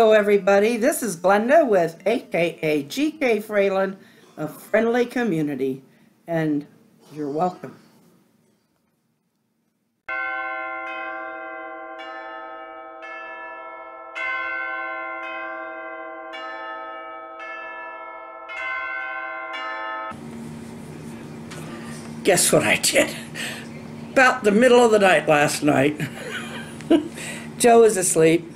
Hello everybody, this is Glenda with aka GK Fralin of Friendly Community, and you're welcome. Guess what I did? About the middle of the night last night, Joe is asleep.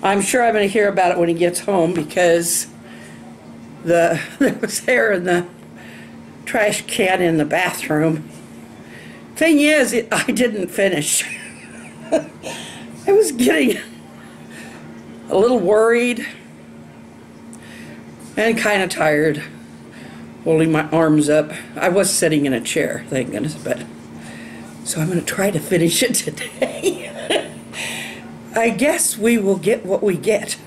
I'm sure I'm going to hear about it when he gets home because there was hair in the trash can in the bathroom. Thing is, I didn't finish. I was getting a little worried and kind of tired, holding my arms up. I was sitting in a chair, thank goodness, but so I'm going to try to finish it today. I guess we will get what we get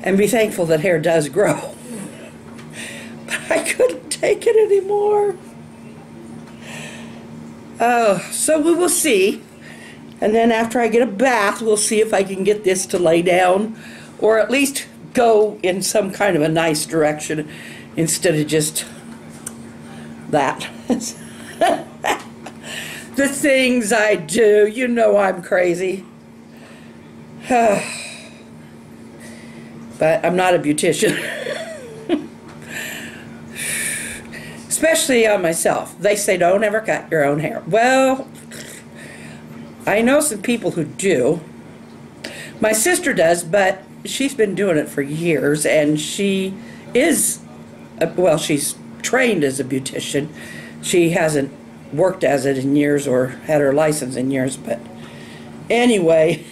and be thankful that hair does grow. But I couldn't take it anymore. So we will see. And then after I get a bath, we'll see if I can get this to lay down or at least go in some kind of a nice direction instead of just that. The things I do, you know I'm crazy. But I'm not a beautician. Especially on myself. They say don't ever cut your own hair. Well, I know some people who do. My sister does, but she's been doing it for years, and she is, well, she's trained as a beautician. She hasn't worked as it in years or had her license in years, but anyway.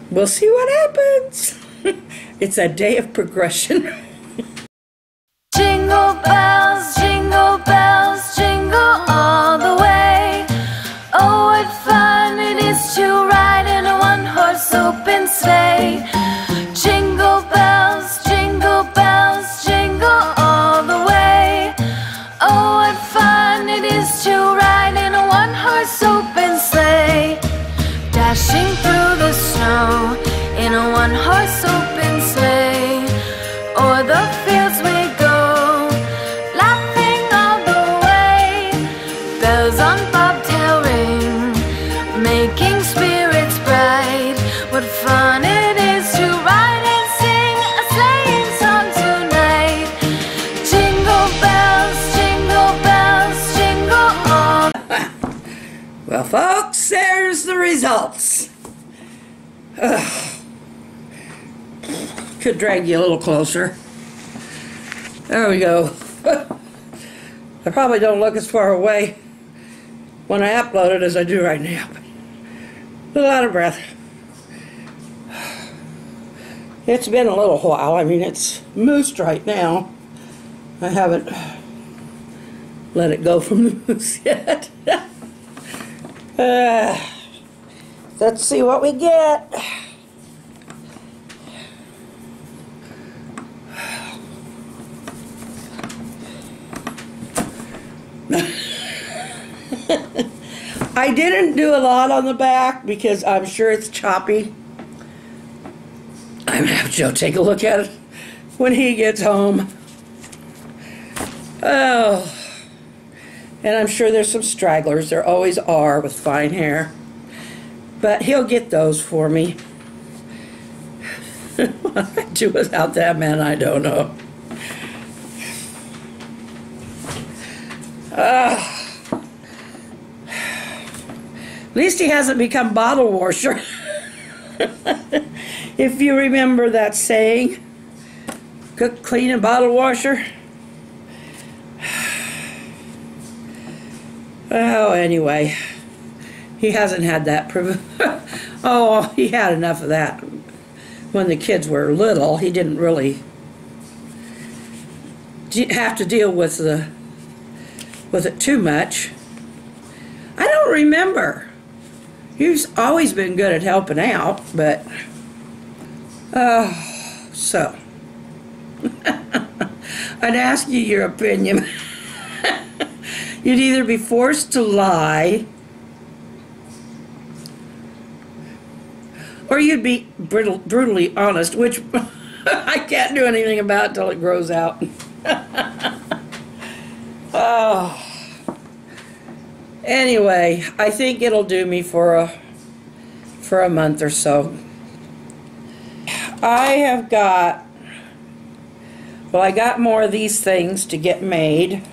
We'll see what happens. It's a day of progression. Jingle bells, jingle all the way. Oh, what fun it is to ride in a one-horse open sleigh. Jingle bells, jingle all the way. Oh, what fun it is to ride in a one-horse open sleigh. Dashing through the snow in a one-horse open sleigh. O'er the fields we go, laughing all the way. Bells on bobtail ring, making spirits bright. What fun it is to ride and sing a sleighing song tonight. Jingle bells, jingle all. Well, folks, there's the results. Could drag you a little closer. There we go. I probably don't look as far away when I upload it as I do right now. A little out of breath. It's been a little while. I mean, it's moosed right now. I haven't let it go from the mousse yet. Let's see what we get. I didn't do a lot on the back because I'm sure it's choppy. I'm gonna have Joe take a look at it when he gets home. Oh, and I'm sure there's some stragglers. There always are with fine hair. But he'll get those for me. What I do without that man, I don't know. At least he hasn't become bottle washer. If you remember that saying, cook, clean, and bottle washer. Oh, anyway, he hasn't had that. Oh, he had enough of that when the kids were little. He didn't really have to deal with it too much. I don't remember. He's always been good at helping out, but so I'd ask you your opinion. You'd either be forced to lie Or you'd be brutally honest, which I can't do anything about till it grows out. Oh. Anyway, I think it'll do me for a month or so. I got more of these things to get made,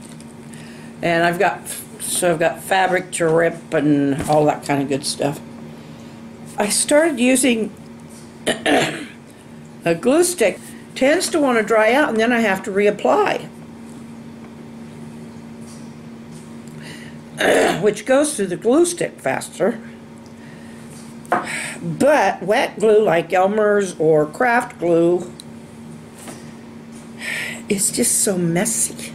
and I've got fabric to rip and all that kind of good stuff. I started using a glue stick. Tends to want to dry out, and then I have to reapply, which goes through the glue stick faster. But wet glue like Elmer's or craft glue is just so messy.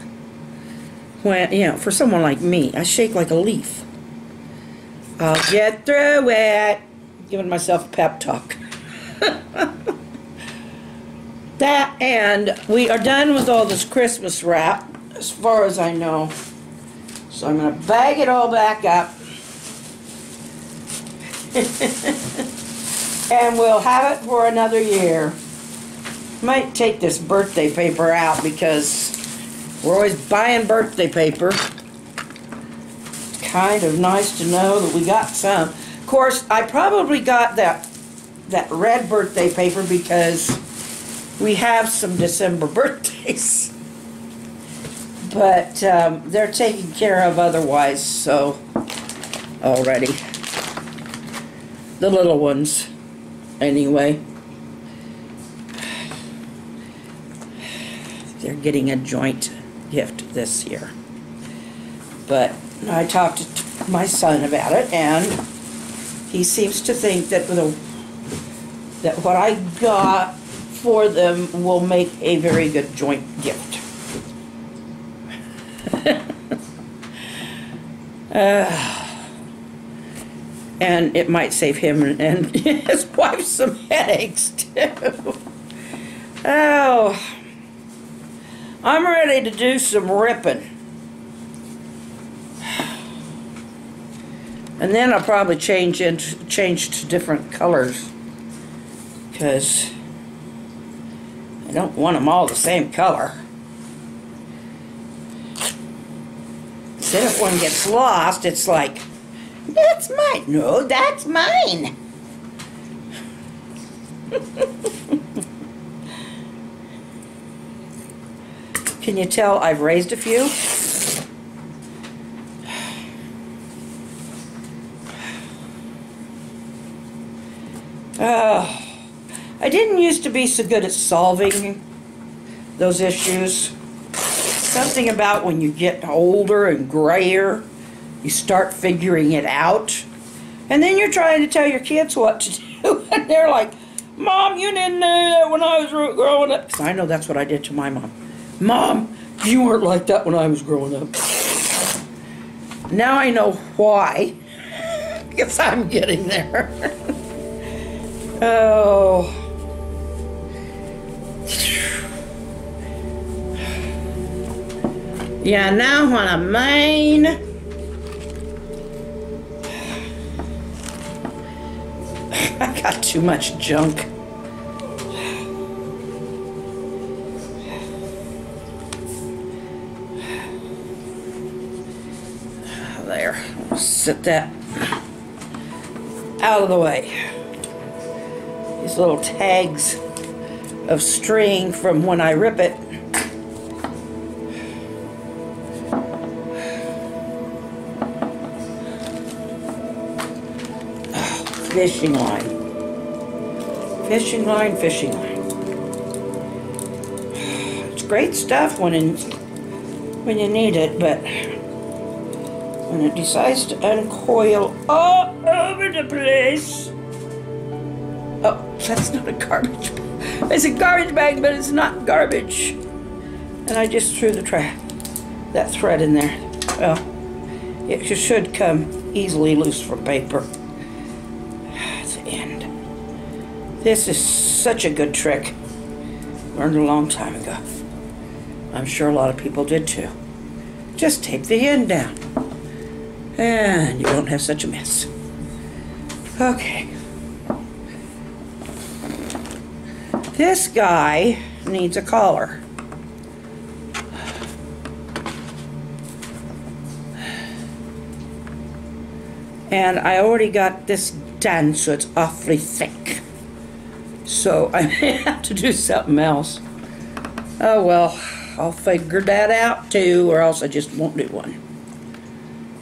When, you know, for someone like me, I shake like a leaf. I'll get through it. Giving myself a pep talk. That, and we are done with all this Christmas wrap, as far as I know. So I'm going to bag it all back up. And we'll have it for another year. Might take this birthday paper out because we're always buying birthday paper. Kind of nice to know that we got some. Of course, I probably got that red birthday paper because we have some December birthdays. But they're taken care of otherwise, so already. The little ones, anyway. They're getting a joint gift this year. But I talked to my son about it, and he seems to think that that what I got for them will make a very good joint gift. And it might save him and his wife some headaches too. Oh, I'm ready to do some ripping. And then I'll probably change to different colors, because I don't want them all the same color. Then if one gets lost, it's like, that's mine. No, that's mine. Can you tell I've raised a few? I didn't used to be so good at solving those issues. Something about when you get older and grayer, you start figuring it out. And then you're trying to tell your kids what to do. And they're like, Mom, you didn't do that when I was growing up. 'Cause I know that's what I did to my mom. Mom, you weren't like that when I was growing up. Now I know why. Because I'm getting there. Oh. Yeah, now on a main. I got too much junk. There, I'll set that out of the way. These little tags of string from when I rip it. Fishing line. Fishing line, fishing line. It's great stuff when you need it, but when it decides to uncoil all over the place. Oh, that's not a garbage bag. It's a garbage bag, but it's not garbage. And I just threw that thread in there. Well, it should come easily loose from paper. This is such a good trick. Learned a long time ago. I'm sure a lot of people did too. Just tape the end down. And you don't have such a mess. Okay. This guy needs a collar. And I already got this done, so it's awfully thick. So I may have to do something else. Oh well, I'll figure that out too, or else I just won't do one.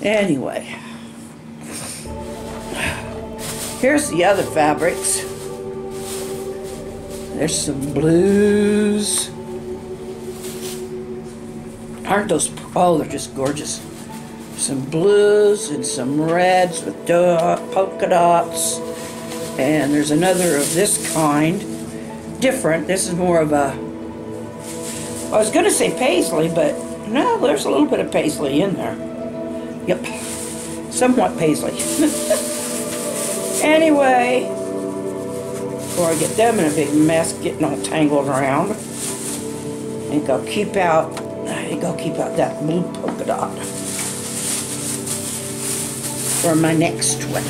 Anyway, here's the other fabrics. There's some blues. Aren't those, oh, they're just gorgeous. Some blues and some reds with polka dots. And there's another of this kind. Different. This is more of a, I was going to say paisley, but no, there's a little bit of paisley in there. Yep. Somewhat paisley. Anyway, before I get them in a big mess, getting all tangled around, I think I'll keep out that blue polka dot for my next one.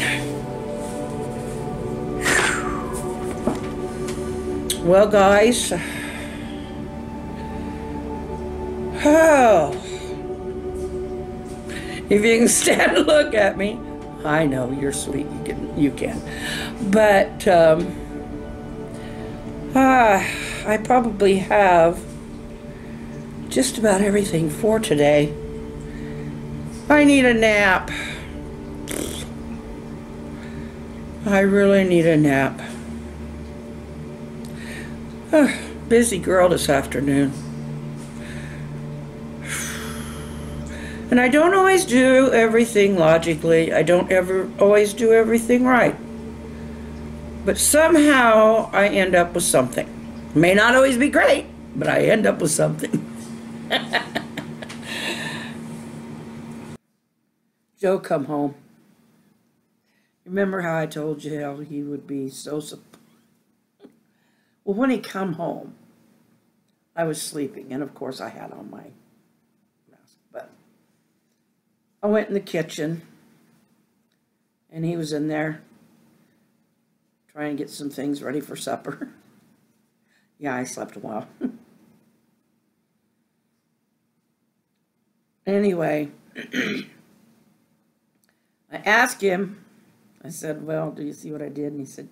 Well, guys, oh, if you can stand to look at me, I know you're sweet. You can, but I probably have just about everything for today. I need a nap. I really need a nap. Busy girl this afternoon. And I don't always do everything logically. I don't ever always do everything right. But somehow I end up with something. May not always be great, but I end up with something. Joe come home. Remember how I told you how he would be so... Well, when he come home, I was sleeping, and of course I had on my mask, but I went in the kitchen, and he was in there trying to get some things ready for supper. Yeah, I slept a while. Anyway, I asked him, I said, well, do you see what I did? And he said,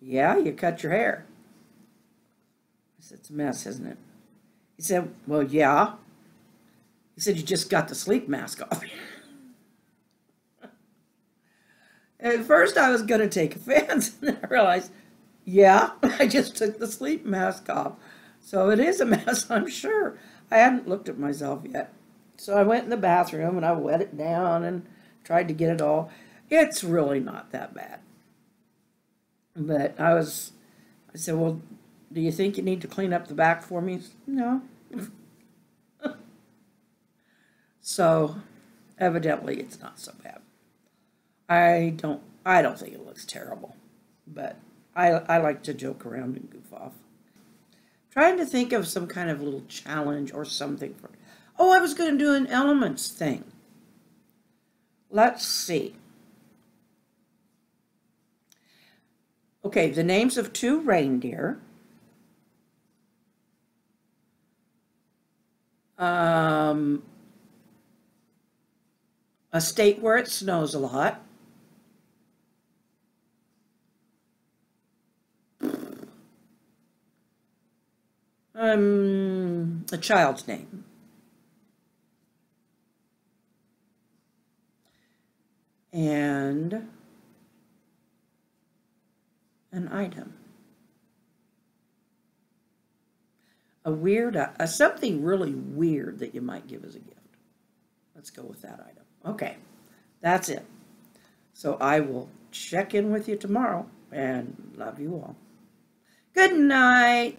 yeah, you cut your hair. I said, it's a mess, isn't it? He said, well, yeah. He said, you just got the sleep mask off. At first I was going to take offense, and then I realized, yeah, I just took the sleep mask off. So it is a mess, I'm sure. I hadn't looked at myself yet. So I went in the bathroom, and I wet it down and tried to get it all. It's really not that bad. But I said, well, do you think you need to clean up the back for me? No. So evidently it's not so bad. I don't think it looks terrible, but I like to joke around and goof off. Trying to think of some kind of little challenge or something for, oh, I was going to do an elements thing. Let's see. Okay, the names of 2 reindeer. A state where it snows a lot. A child's name. And an item. Something really weird that you might give as a gift. Let's go with that item. Okay, that's it. So I will check in with you tomorrow, and love you all. Good night.